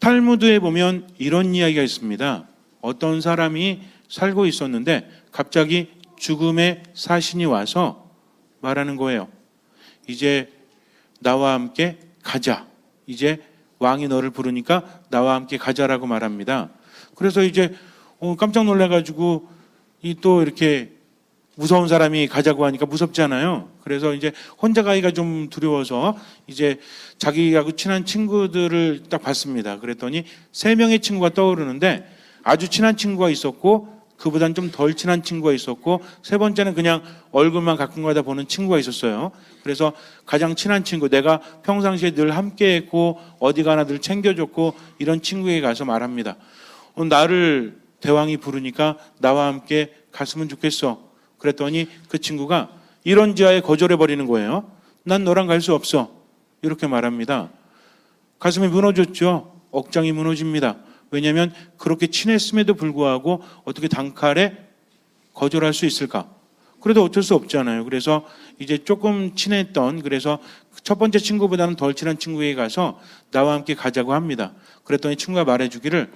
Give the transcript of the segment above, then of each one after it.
탈무드에 보면 이런 이야기가 있습니다. 어떤 사람이 살고 있었는데 갑자기 죽음의 사신이 와서 말하는 거예요. 이제 나와 함께 가자. 이제 왕이 너를 부르니까 나와 함께 가자라고 말합니다. 그래서 이제 깜짝 놀라가지고 또 이렇게 무서운 사람이 가자고 하니까 무섭잖아요. 그래서 이제 혼자 가기가 좀 두려워서 이제 자기하고 친한 친구들을 딱 봤습니다. 그랬더니 3명의 친구가 떠오르는데 아주 친한 친구가 있었고 그보단 좀 덜 친한 친구가 있었고 세 번째는 그냥 얼굴만 가끔가다 보는 친구가 있었어요. 그래서 가장 친한 친구, 내가 평상시에 늘 함께했고 어디 가나 늘 챙겨줬고 이런 친구에게 가서 말합니다. 나를 대왕이 부르니까 나와 함께 갔으면 좋겠어. 그랬더니 그 친구가 이런지하에 거절해버리는 거예요. 난 너랑 갈 수 없어. 이렇게 말합니다. 가슴이 무너졌죠. 억장이 무너집니다. 왜냐하면 그렇게 친했음에도 불구하고 어떻게 단칼에 거절할 수 있을까? 그래도 어쩔 수 없잖아요. 그래서 이제 조금 친했던, 그래서 첫 번째 친구보다는 덜 친한 친구에게 가서 나와 함께 가자고 합니다. 그랬더니 친구가 말해주기를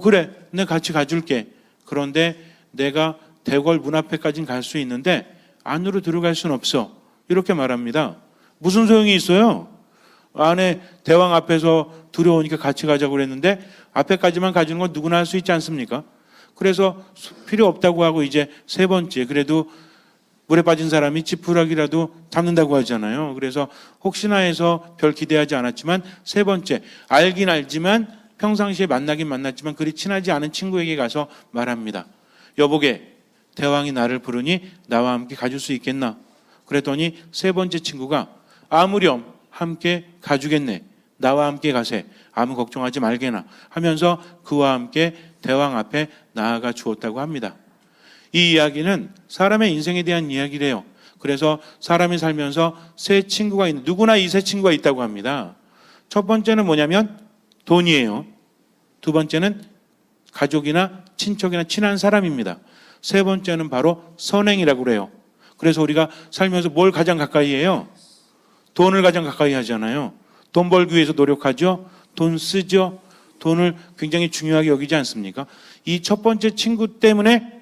그래, 내가 같이 가줄게. 그런데 내가 대궐 문 앞에까지는 갈 수 있는데 안으로 들어갈 수는 없어. 이렇게 말합니다. 무슨 소용이 있어요? 안에 대왕 앞에서 두려우니까 같이 가자고 그랬는데 앞에까지만 가주는 건 누구나 할 수 있지 않습니까? 그래서 필요 없다고 하고 이제 세 번째, 그래도 물에 빠진 사람이 지푸라기라도 잡는다고 하잖아요. 그래서 혹시나 해서 별 기대하지 않았지만 세 번째, 알긴 알지만 평상시에 만나긴 만났지만 그리 친하지 않은 친구에게 가서 말합니다. 여보게, 대왕이 나를 부르니 나와 함께 가줄 수 있겠나? 그랬더니 세 번째 친구가 아무렴 함께 가주겠네. 나와 함께 가세. 아무 걱정하지 말게나 하면서 그와 함께 대왕 앞에 나아가 주었다고 합니다. 이 이야기는 사람의 인생에 대한 이야기래요. 그래서 사람이 살면서 세 친구가 있는, 누구나 이 세 친구가 있다고 합니다. 첫 번째는 뭐냐면 돈이에요. 두 번째는 가족이나 친척이나 친한 사람입니다. 세 번째는 바로 선행이라고 그래요. 그래서 우리가 살면서 뭘 가장 가까이 해요? 돈을 가장 가까이 하잖아요. 돈 벌기 위해서 노력하죠. 돈 쓰죠. 돈을 굉장히 중요하게 여기지 않습니까? 이 첫 번째 친구 때문에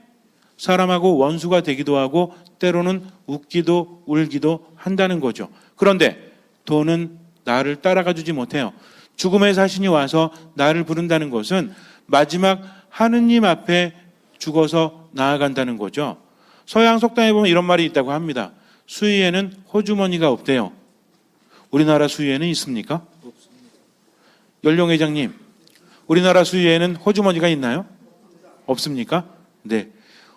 사람하고 원수가 되기도 하고 때로는 웃기도 울기도 한다는 거죠. 그런데 돈은 나를 따라가 주지 못해요. 죽음의 사신이 와서 나를 부른다는 것은 마지막 하느님 앞에 죽어서 나아간다는 거죠. 서양 속담에 보면 이런 말이 있다고 합니다. 수의에는 호주머니가 없대요. 우리나라 수의에는 있습니까? 없습니다. 연룡 회장님, 우리나라 수의에는 호주머니가 있나요? 없습니까? 네.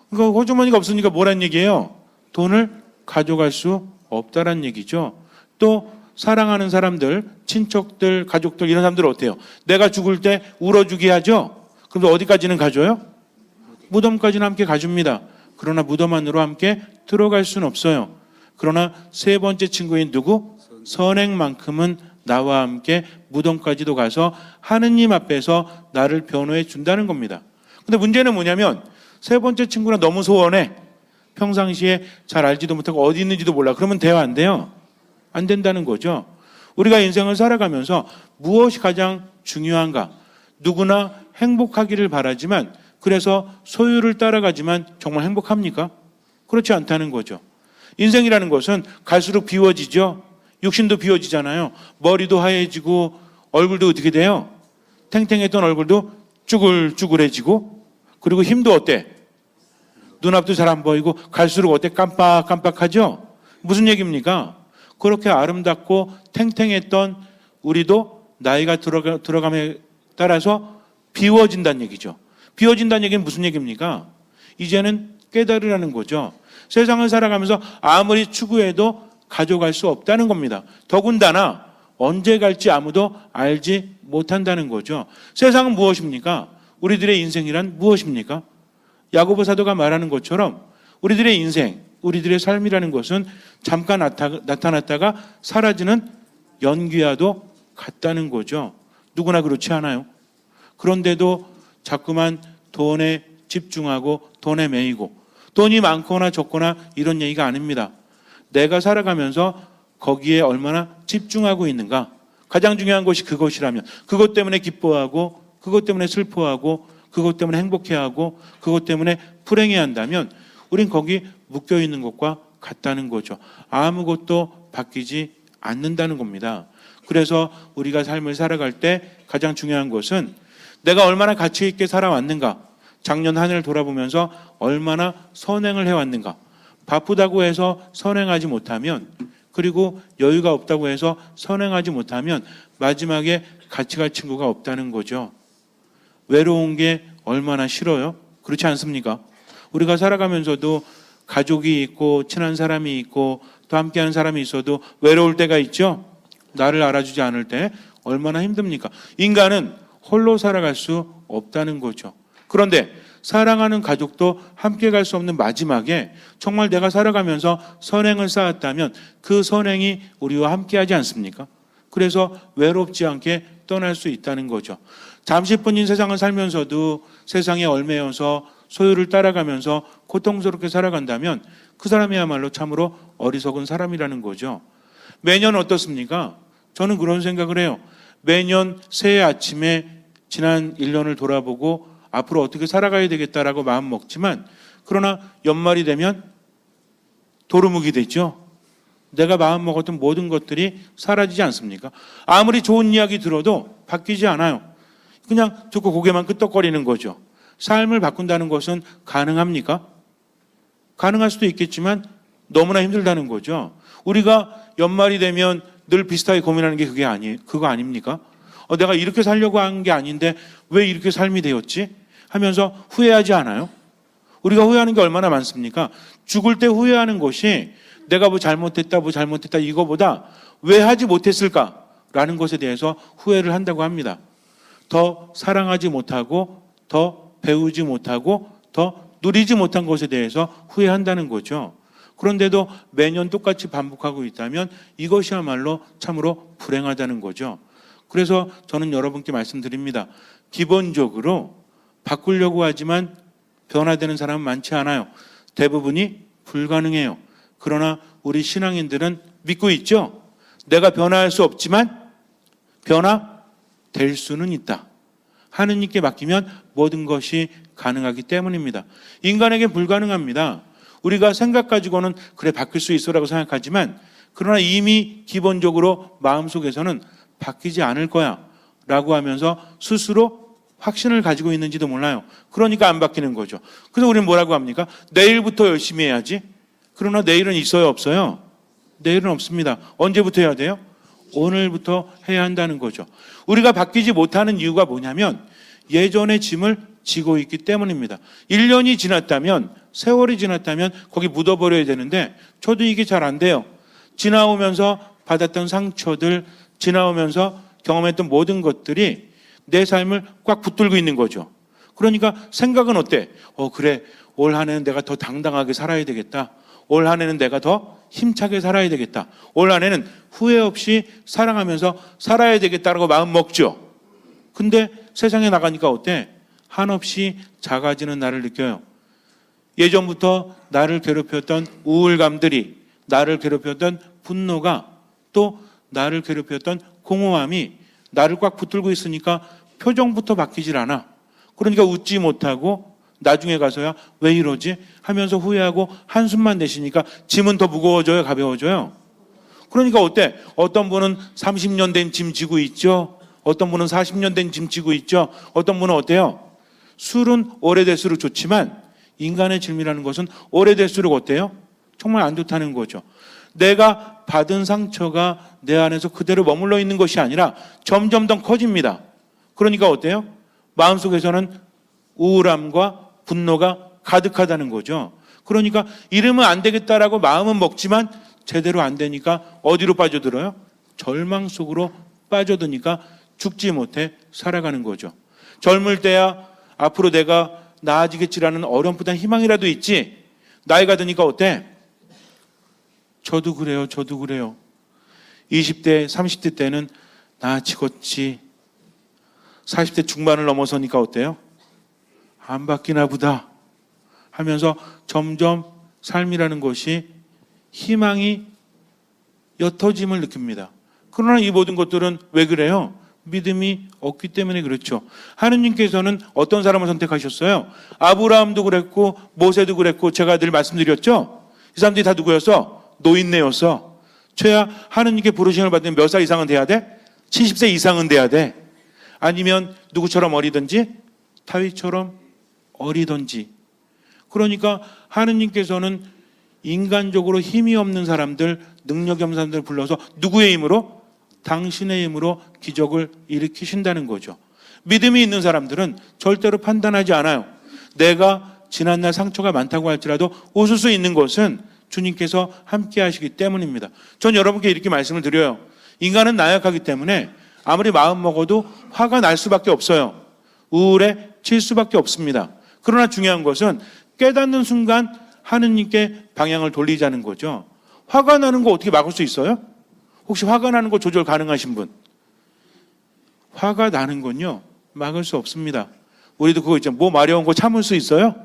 그러니까 호주머니가 없으니까 뭐란 얘기예요? 돈을 가져갈 수 없다란 얘기죠. 또 사랑하는 사람들, 친척들, 가족들 이런 사람들 어때요? 내가 죽을 때 울어주게 하죠? 그럼 어디까지는 가줘요? 무덤까지는 함께 가줍니다. 그러나 무덤 안으로 함께 들어갈 수는 없어요. 그러나 세 번째 친구인 누구? 선행만큼은 나와 함께 무덤까지도 가서 하느님 앞에서 나를 변호해 준다는 겁니다. 근데 문제는 뭐냐면 세 번째 친구는 너무 소원해. 평상시에 잘 알지도 못하고 어디 있는지도 몰라. 그러면 돼요, 안 돼요? 안 된다는 거죠. 우리가 인생을 살아가면서 무엇이 가장 중요한가? 누구나 행복하기를 바라지만 그래서 소유를 따라가지만 정말 행복합니까? 그렇지 않다는 거죠. 인생이라는 것은 갈수록 비워지죠. 육신도 비워지잖아요. 머리도 하얘지고 얼굴도 어떻게 돼요? 탱탱했던 얼굴도 쭈글쭈글해지고 그리고 힘도 어때? 눈앞도 잘 안 보이고 갈수록 어때? 깜빡깜빡하죠? 무슨 얘기입니까? 그렇게 아름답고 탱탱했던 우리도 나이가 들어감에 따라서 비워진다는 얘기죠. 비워진다는 얘기는 무슨 얘기입니까? 이제는 깨달으라는 거죠. 세상을 살아가면서 아무리 추구해도 가져갈 수 없다는 겁니다. 더군다나 언제 갈지 아무도 알지 못한다는 거죠. 세상은 무엇입니까? 우리들의 인생이란 무엇입니까? 야고보 사도가 말하는 것처럼 우리들의 인생, 우리들의 삶이라는 것은 잠깐 나타났다가 사라지는 연기와도 같다는 거죠. 누구나 그렇지 않아요. 그런데도 자꾸만 돈에 집중하고 돈에 매이고 돈이 많거나 적거나 이런 얘기가 아닙니다. 내가 살아가면서 거기에 얼마나 집중하고 있는가, 가장 중요한 것이 그것이라면, 그것 때문에 기뻐하고, 그것 때문에 슬퍼하고, 그것 때문에 행복해하고, 그것 때문에 불행해야 한다면 우린 거기 묶여 있는 것과 같다는 거죠. 아무것도 바뀌지 않는다는 겁니다. 그래서 우리가 삶을 살아갈 때 가장 중요한 것은 내가 얼마나 가치 있게 살아왔는가, 작년 한 해를 돌아보면서 얼마나 선행을 해왔는가. 바쁘다고 해서 선행하지 못하면, 그리고 여유가 없다고 해서 선행하지 못하면 마지막에 같이 갈 친구가 없다는 거죠. 외로운 게 얼마나 싫어요? 그렇지 않습니까? 우리가 살아가면서도 가족이 있고 친한 사람이 있고 또 함께하는 사람이 있어도 외로울 때가 있죠. 나를 알아주지 않을 때 얼마나 힘듭니까? 인간은 홀로 살아갈 수 없다는 거죠. 그런데 사랑하는 가족도 함께 갈 수 없는 마지막에 정말 내가 살아가면서 선행을 쌓았다면 그 선행이 우리와 함께하지 않습니까? 그래서 외롭지 않게 떠날 수 있다는 거죠. 잠시뿐인 세상을 살면서도 세상에 얽매여서 소유를 따라가면서 고통스럽게 살아간다면 그 사람이야말로 참으로 어리석은 사람이라는 거죠. 매년 어떻습니까? 저는 그런 생각을 해요. 매년 새해 아침에 지난 1년을 돌아보고 앞으로 어떻게 살아가야 되겠다라고 마음 먹지만, 그러나 연말이 되면 도루묵이 되죠. 내가 마음 먹었던 모든 것들이 사라지지 않습니까? 아무리 좋은 이야기 들어도 바뀌지 않아요. 그냥 듣고 고개만 끄덕거리는 거죠. 삶을 바꾼다는 것은 가능합니까? 가능할 수도 있겠지만 너무나 힘들다는 거죠. 우리가 연말이 되면 늘 비슷하게 고민하는 게 그거 아닙니까? 내가 이렇게 살려고 한 게 아닌데 왜 이렇게 삶이 되었지? 하면서 후회하지 않아요? 우리가 후회하는 게 얼마나 많습니까? 죽을 때 후회하는 것이 내가 뭐 잘못했다 이거보다 왜 하지 못했을까라는 것에 대해서 후회를 한다고 합니다. 더 사랑하지 못하고 더 배우지 못하고 더 누리지 못한 것에 대해서 후회한다는 거죠. 그런데도 매년 똑같이 반복하고 있다면 이것이야말로 참으로 불행하다는 거죠. 그래서 저는 여러분께 말씀드립니다. 기본적으로 바꾸려고 하지만 변화되는 사람은 많지 않아요. 대부분이 불가능해요. 그러나 우리 신앙인들은 믿고 있죠. 내가 변화할 수 없지만 변화될 수는 있다. 하느님께 맡기면 모든 것이 가능하기 때문입니다. 인간에게 불가능합니다. 우리가 생각 가지고는 그래 바뀔 수 있어라고 생각하지만, 그러나 이미 기본적으로 마음속에서는 바뀌지 않을 거야 라고 하면서 스스로 확신을 가지고 있는지도 몰라요. 그러니까 안 바뀌는 거죠. 그래서 우리는 뭐라고 합니까? 내일부터 열심히 해야지. 그러나 내일은 있어요, 없어요? 내일은 없습니다. 언제부터 해야 돼요? 오늘부터 해야 한다는 거죠. 우리가 바뀌지 못하는 이유가 뭐냐면 예전의 짐을 지고 있기 때문입니다. 1년이 지났다면, 세월이 지났다면 거기 묻어버려야 되는데 저도 이게 잘 안 돼요. 지나오면서 받았던 상처들, 지나오면서 경험했던 모든 것들이 내 삶을 꽉 붙들고 있는 거죠. 그러니까 생각은 어때? 그래, 올 한 해는 내가 더 당당하게 살아야 되겠다. 올 한 해는 내가 더 힘차게 살아야 되겠다. 올 한 해는 후회 없이 사랑하면서 살아야 되겠다라고 마음 먹죠. 근데 세상에 나가니까 어때? 한없이 작아지는 나를 느껴요. 예전부터 나를 괴롭혔던 우울감들이, 나를 괴롭혔던 분노가, 또 나를 괴롭혔던 공허함이 나를 꽉 붙들고 있으니까 표정부터 바뀌질 않아. 그러니까 웃지 못하고 나중에 가서야 왜 이러지? 하면서 후회하고 한숨만 내쉬니까 짐은 더 무거워져요, 가벼워져요? 그러니까 어때? 어떤 분은 30년 된 짐 지고 있죠. 어떤 분은 40년 된 짐 지고 있죠. 어떤 분은 어때요? 술은 오래될수록 좋지만 인간의 짐이라는 것은 오래될수록 어때요? 정말 안 좋다는 거죠. 내가 받은 상처가 내 안에서 그대로 머물러 있는 것이 아니라 점점 더 커집니다. 그러니까 어때요? 마음속에서는 우울함과 분노가 가득하다는 거죠. 그러니까 이러면 안 되겠다라고 마음은 먹지만 제대로 안 되니까 어디로 빠져들어요? 절망 속으로 빠져드니까 죽지 못해 살아가는 거죠. 젊을 때야 앞으로 내가 나아지겠지라는 어렴풋한 희망이라도 있지, 나이가 드니까 어때? 저도 그래요. 20대, 30대 때는 나아지겠지. 40대 중반을 넘어서니까 어때요? 안 바뀌나 보다 하면서 점점 삶이라는 것이 희망이 옅어짐을 느낍니다. 그러나 이 모든 것들은 왜 그래요? 믿음이 없기 때문에 그렇죠. 하느님께서는 어떤 사람을 선택하셨어요? 아브라함도 그랬고 모세도 그랬고 제가 늘 말씀드렸죠. 이 사람들이 다 누구였어? 노인네였어. 최하 하느님께 부르심을 받으면 몇 살 이상은 돼야 돼? 70세 이상은 돼야 돼. 아니면 누구처럼 어리든지 다윗처럼 어리든지. 그러니까 하느님께서는 인간적으로 힘이 없는 사람들, 능력이 없는 사람들을 불러서 누구의 힘으로? 당신의 힘으로 기적을 일으키신다는 거죠. 믿음이 있는 사람들은 절대로 판단하지 않아요. 내가 지난날 상처가 많다고 할지라도 웃을 수 있는 것은 주님께서 함께 하시기 때문입니다. 전 여러분께 이렇게 말씀을 드려요. 인간은 나약하기 때문에 아무리 마음 먹어도 화가 날 수밖에 없어요. 우울에 칠 수밖에 없습니다. 그러나 중요한 것은 깨닫는 순간 하느님께 방향을 돌리자는 거죠. 화가 나는 거 어떻게 막을 수 있어요? 혹시 화가 나는 거 조절 가능하신 분? 화가 나는 건요, 막을 수 없습니다. 우리도 그거 있잖아요. 뭐 마려운 거 참을 수 있어요?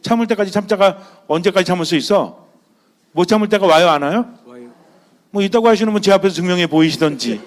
참을 때까지 참다가 언제까지 참을 수 있어? 못 참을 때가 와요, 안 와요? 뭐 있다고 하시는 분 제 앞에서 증명해 보이시던지.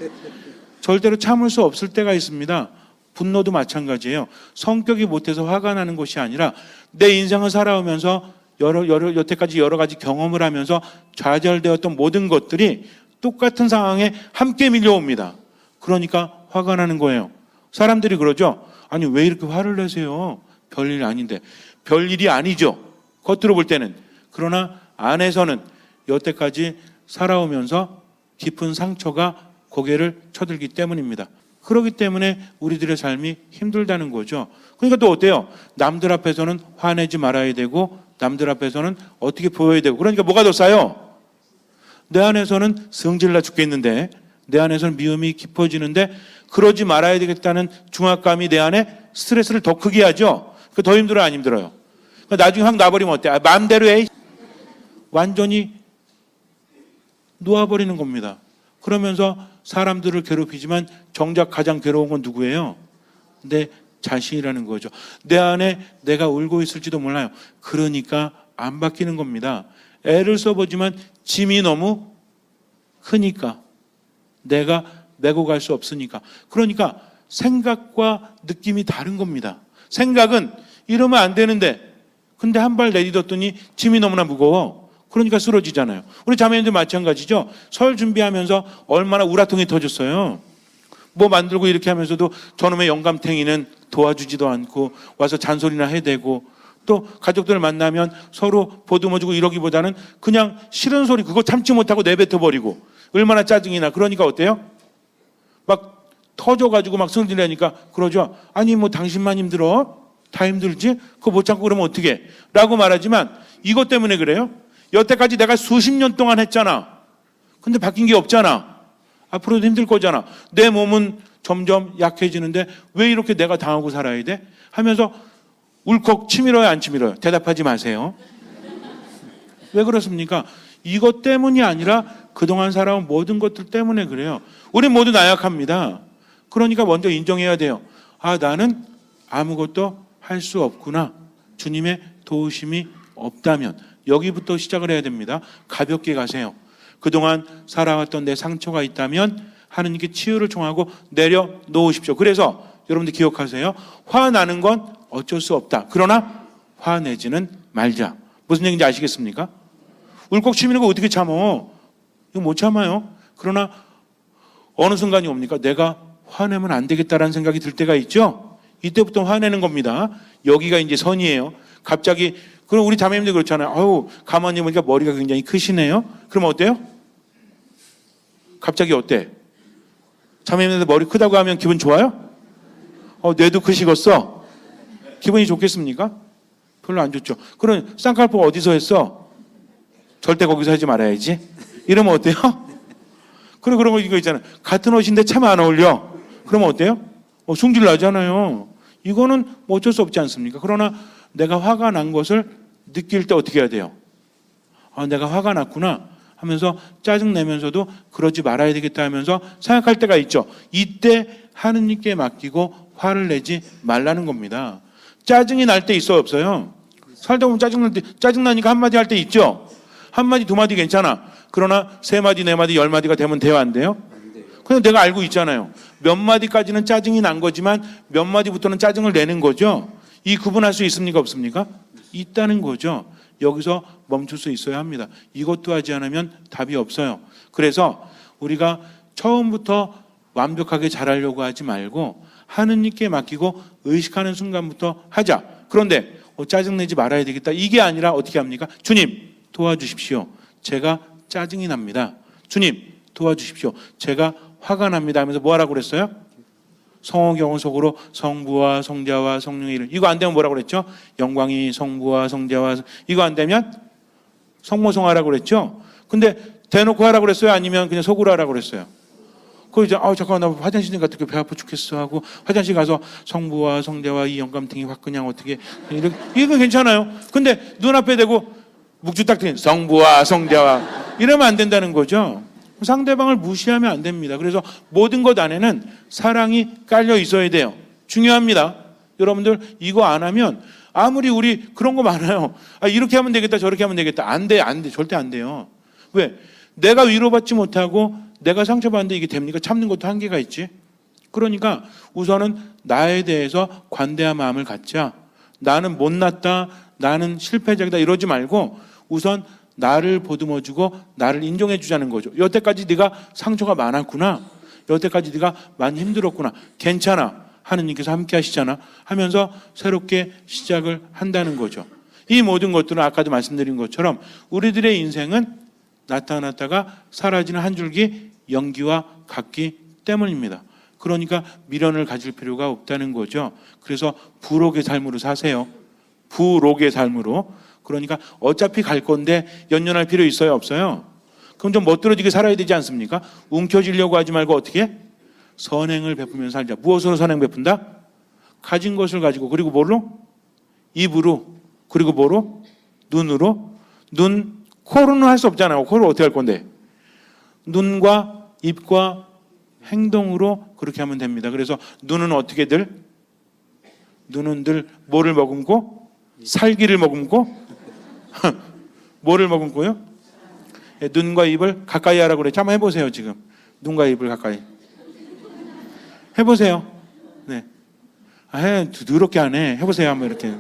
절대로 참을 수 없을 때가 있습니다. 분노도 마찬가지예요. 성격이 못해서 화가 나는 것이 아니라 내 인생을 살아오면서 여태까지 여러 가지 경험을 하면서 좌절되었던 모든 것들이 똑같은 상황에 함께 밀려옵니다. 그러니까 화가 나는 거예요. 사람들이 그러죠. 아니 왜 이렇게 화를 내세요? 별일 아닌데. 별일이 아니죠. 겉으로 볼 때는. 그러나 안에서는 여태까지 살아오면서 깊은 상처가 고개를 쳐들기 때문입니다. 그렇기 때문에 우리들의 삶이 힘들다는 거죠. 그러니까 또 어때요? 남들 앞에서는 화내지 말아야 되고 남들 앞에서는 어떻게 보여야 되고. 그러니까 뭐가 더 싸요? 내 안에서는 성질나 죽겠는데 내 안에서는 미움이 깊어지는데 그러지 말아야 되겠다는 중압감이 내 안에 스트레스를 더 크게 하죠. 더 힘들어요, 안 힘들어요? 그러니까 나중에 확 놔버리면 어때? 마음대로 해. 완전히 놓아버리는 겁니다. 그러면서 사람들을 괴롭히지만 정작 가장 괴로운 건 누구예요? 내 자신이라는 거죠. 내 안에 내가 울고 있을지도 몰라요. 그러니까 안 바뀌는 겁니다. 애를 써보지만 짐이 너무 크니까, 내가 메고 갈 수 없으니까. 그러니까 생각과 느낌이 다른 겁니다. 생각은 이러면 안 되는데 근데 한 발 내딛었더니 짐이 너무나 무거워. 그러니까 쓰러지잖아요. 우리 자매님들 마찬가지죠. 설 준비하면서 얼마나 우라통이 터졌어요. 뭐 만들고 이렇게 하면서도 저놈의 영감탱이는 도와주지도 않고 와서 잔소리나 해대고, 또 가족들 만나면 서로 보듬어주고 이러기보다는 그냥 싫은 소리 그거 참지 못하고 내뱉어버리고, 얼마나 짜증이 나. 그러니까 어때요? 막 터져가지고 막 승질내니까 그러죠. 아니 뭐 당신만 힘들어? 다 힘들지? 그거 못 참고 그러면 어떡해? 라고 말하지만 이것 때문에 그래요. 여태까지 내가 수십 년 동안 했잖아. 근데 바뀐 게 없잖아. 앞으로도 힘들 거잖아. 내 몸은 점점 약해지는데 왜 이렇게 내가 당하고 살아야 돼? 하면서 울컥 치밀어요, 안 치밀어요? 대답하지 마세요. 왜 그렇습니까? 이것 때문이 아니라 그동안 살아온 모든 것들 때문에 그래요. 우리 모두 나약합니다. 그러니까 먼저 인정해야 돼요. 아, 나는 아무것도 할 수 없구나. 주님의 도우심이 없다면 여기부터 시작을 해야 됩니다. 가볍게 가세요. 그동안 살아왔던 내 상처가 있다면 하느님께 치유를 청하고 내려놓으십시오. 그래서 여러분들 기억하세요. 화나는 건 어쩔 수 없다. 그러나 화내지는 말자. 무슨 얘기인지 아시겠습니까? 울컥 치미는 거 어떻게 참어? 이거 못 참아요. 그러나 어느 순간이 옵니까? 내가 화내면 안 되겠다라는 생각이 들 때가 있죠. 이때부터 화내는 겁니다. 여기가 이제 선이에요. 갑자기, 그럼 우리 자매님들 그렇잖아요. 아우, 가만히 보니까 머리가 굉장히 크시네요. 그럼 어때요? 갑자기 어때? 자매님들 머리 크다고 하면 기분 좋아요? 뇌도 크시겠어? 기분이 좋겠습니까? 별로 안 좋죠. 그럼 쌍칼포 어디서 했어? 절대 거기서 하지 말아야지. 이러면 어때요? 그리고 그런 거 이거 있잖아요. 같은 옷인데 참 안 어울려. 그러면 어때요? 승질 나잖아요. 이거는 뭐 어쩔 수 없지 않습니까? 그러나 내가 화가 난 것을 느낄 때 어떻게 해야 돼요? 내가 화가 났구나 하면서 짜증내면서도 그러지 말아야 되겠다 하면서 생각할 때가 있죠. 이때 하느님께 맡기고 화를 내지 말라는 겁니다. 짜증이 날 때 있어요, 없어요? 살다 보면 짜증나니까 한마디 할 때 있죠. 한마디, 두마디 괜찮아. 그러나 3마디, 4마디, 10마디가 되면 돼요, 안 돼요? 그냥 내가 알고 있잖아요. 몇 마디까지는 짜증이 난 거지만 몇 마디부터는 짜증을 내는 거죠. 이 구분할 수 있습니까? 없습니까? 있다는 거죠. 여기서 멈출 수 있어야 합니다. 이것도 하지 않으면 답이 없어요. 그래서 우리가 처음부터 완벽하게 잘하려고 하지 말고 하느님께 맡기고 의식하는 순간부터 하자. 그런데 짜증내지 말아야 되겠다. 이게 아니라 어떻게 합니까? 주님 도와주십시오. 제가 짜증이 납니다. 주님 도와주십시오. 제가 화가 납니다 하면서 뭐 하라고 그랬어요? 성호경은 속으로 성부와 성자와 성령의 이름. 이거 안 되면 뭐라고 그랬죠? 영광이 성부와 성자와 이거 안 되면 성모성하라고 그랬죠? 근데 대놓고 하라고 그랬어요? 아니면 그냥 속으로 하라고 그랬어요? 그 이제 잠깐만 나 화장실 좀 갔다 올게 배 아파 죽겠어 하고 화장실 가서 성부와 성자와 이 영감탱이 확 그냥 어떻게 이거 괜찮아요. 근데 눈앞에 대고 묵주 딱 트인 성부와 성자와 이러면 안 된다는 거죠. 상대방을 무시하면 안 됩니다. 그래서 모든 것 안에는 사랑이 깔려 있어야 돼요. 중요합니다. 여러분들 이거 안 하면 아무리 우리 그런 거 많아요. 이렇게 하면 되겠다 저렇게 하면 되겠다. 안 돼. 절대 안 돼요. 왜? 내가 위로받지 못하고 내가 상처받는데 이게 됩니까? 참는 것도 한계가 있지. 그러니까 우선은 나에 대해서 관대한 마음을 갖자. 나는 못났다. 나는 실패자이다. 이러지 말고 우선 나를 보듬어주고 나를 인정해주자는 거죠. 여태까지 네가 상처가 많았구나. 여태까지 네가 많이 힘들었구나. 괜찮아. 하느님께서 함께 하시잖아. 하면서 새롭게 시작을 한다는 거죠. 이 모든 것들은 아까도 말씀드린 것처럼 우리들의 인생은 나타났다가 사라지는 한 줄기 연기와 같기 때문입니다. 그러니까 미련을 가질 필요가 없다는 거죠. 그래서 부록의 삶으로 사세요. 부록의 삶으로. 그러니까 어차피 갈 건데 연연할 필요 있어요? 없어요? 그럼 좀 멋들어지게 살아야 되지 않습니까? 움켜쥐려고 하지 말고 어떻게? 선행을 베푸면서 살자. 무엇으로 선행 베푼다? 가진 것을 가지고. 그리고 뭘로? 입으로. 그리고 뭐로? 눈으로. 눈, 코로는 할 수 없잖아요. 코를 어떻게 할 건데? 눈과 입과 행동으로 그렇게 하면 됩니다. 그래서 눈은 어떻게들? 눈은 늘 뭐를 머금고? 살기를 머금고? 뭐를 머금고요? 눈과 입을 가까이 하라고 그랬죠. 한번 해보세요. 지금 눈과 입을 가까이 해보세요. 네, 더럽게 하네. 해보세요. 한번 이렇게.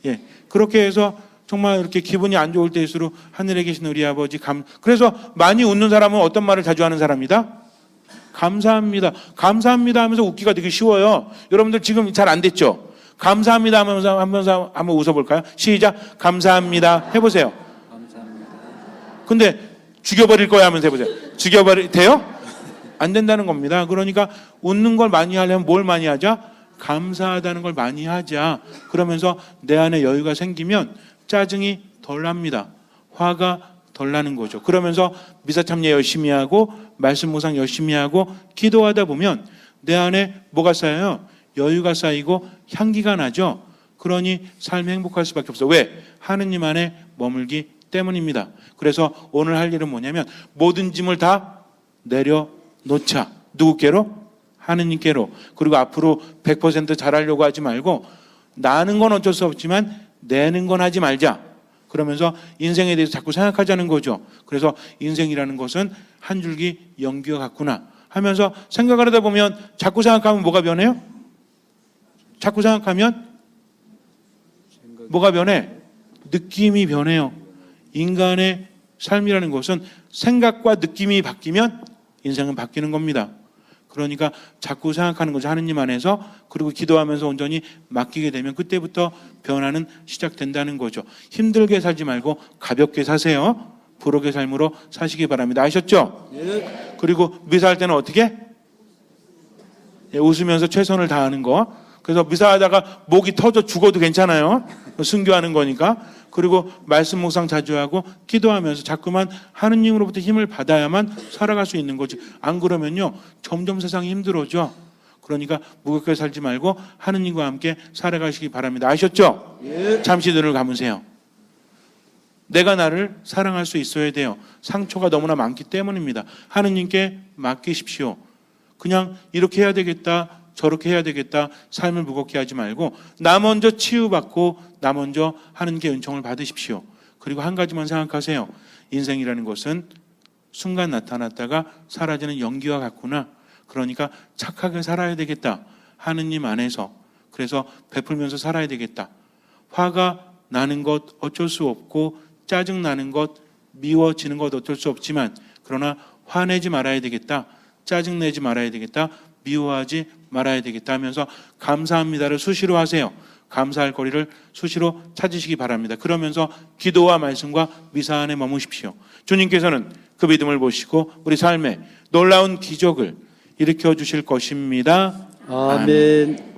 예, 그렇게 해서 정말 이렇게 기분이 안 좋을 때일수록 하늘에 계신 우리 아버지 그래서 많이 웃는 사람은 어떤 말을 자주 하는 사람이다? 감사합니다. 감사합니다 하면서 웃기가 되게 쉬워요. 여러분들 지금 잘 안 됐죠? 감사합니다 하면서 한번 웃어볼까요? 시작. 감사합니다. 해보세요. 감사합니다. 근데 죽여버릴 거야 하면서 해보세요. 돼요? 안 된다는 겁니다. 그러니까 웃는 걸 많이 하려면 뭘 많이 하자? 감사하다는 걸 많이 하자. 그러면서 내 안에 여유가 생기면 짜증이 덜 납니다. 화가 덜 나는 거죠. 그러면서 미사 참여 열심히 하고 말씀 묵상 열심히 하고 기도하다 보면 내 안에 뭐가 쌓여요? 여유가 쌓이고 향기가 나죠. 그러니 삶이 행복할 수밖에 없어요. 왜? 하느님 안에 머물기 때문입니다. 그래서 오늘 할 일은 뭐냐면 모든 짐을 다 내려놓자. 누구께로? 하느님께로. 그리고 앞으로 100% 잘하려고 하지 말고 나는 건 어쩔 수 없지만 내는 건 하지 말자. 그러면서 인생에 대해서 자꾸 생각하자는 거죠. 그래서 인생이라는 것은 한 줄기 연기와 같구나 하면서 생각을 하다 보면 자꾸 생각하면 뭐가 변해요? 자꾸 생각하면 뭐가 변해? 느낌이 변해요. 인간의 삶이라는 것은 생각과 느낌이 바뀌면 인생은 바뀌는 겁니다. 그러니까 자꾸 생각하는 거죠. 하느님 안에서. 그리고 기도하면서 온전히 맡기게 되면 그때부터 변화는 시작된다는 거죠. 힘들게 살지 말고 가볍게 사세요. 부록의 삶으로 사시기 바랍니다. 아셨죠? 예. 그리고 미사할 때는 어떻게? 웃으면서 최선을 다하는 거. 그래서 미사하다가 목이 터져 죽어도 괜찮아요. 순교하는 거니까. 그리고 말씀 묵상 자주 하고 기도하면서 자꾸만 하느님으로부터 힘을 받아야만 살아갈 수 있는 거지. 안 그러면요 점점 세상이 힘들어져. 그러니까 무겁게 살지 말고 하느님과 함께 살아가시기 바랍니다. 아셨죠? 예. 잠시 눈을 감으세요. 내가 나를 사랑할 수 있어야 돼요. 상처가 너무나 많기 때문입니다. 하느님께 맡기십시오. 그냥 이렇게 해야 되겠다 저렇게 해야 되겠다 삶을 무겁게 하지 말고 나 먼저 치유받고 나 먼저 하느님께 은총을 받으십시오. 그리고 한 가지만 생각하세요. 인생이라는 것은 순간 나타났다가 사라지는 연기와 같구나. 그러니까 착하게 살아야 되겠다. 하느님 안에서. 그래서 베풀면서 살아야 되겠다. 화가 나는 것 어쩔 수 없고 짜증 나는 것 미워지는 것 어쩔 수 없지만 그러나 화내지 말아야 되겠다. 짜증내지 말아야 되겠다. 미워하지 말아야 되겠다 하면서 감사합니다를 수시로 하세요. 감사할 거리를 수시로 찾으시기 바랍니다. 그러면서 기도와 말씀과 미사 안에 머무십시오. 주님께서는 그 믿음을 보시고 우리 삶에 놀라운 기적을 일으켜 주실 것입니다. 아멘.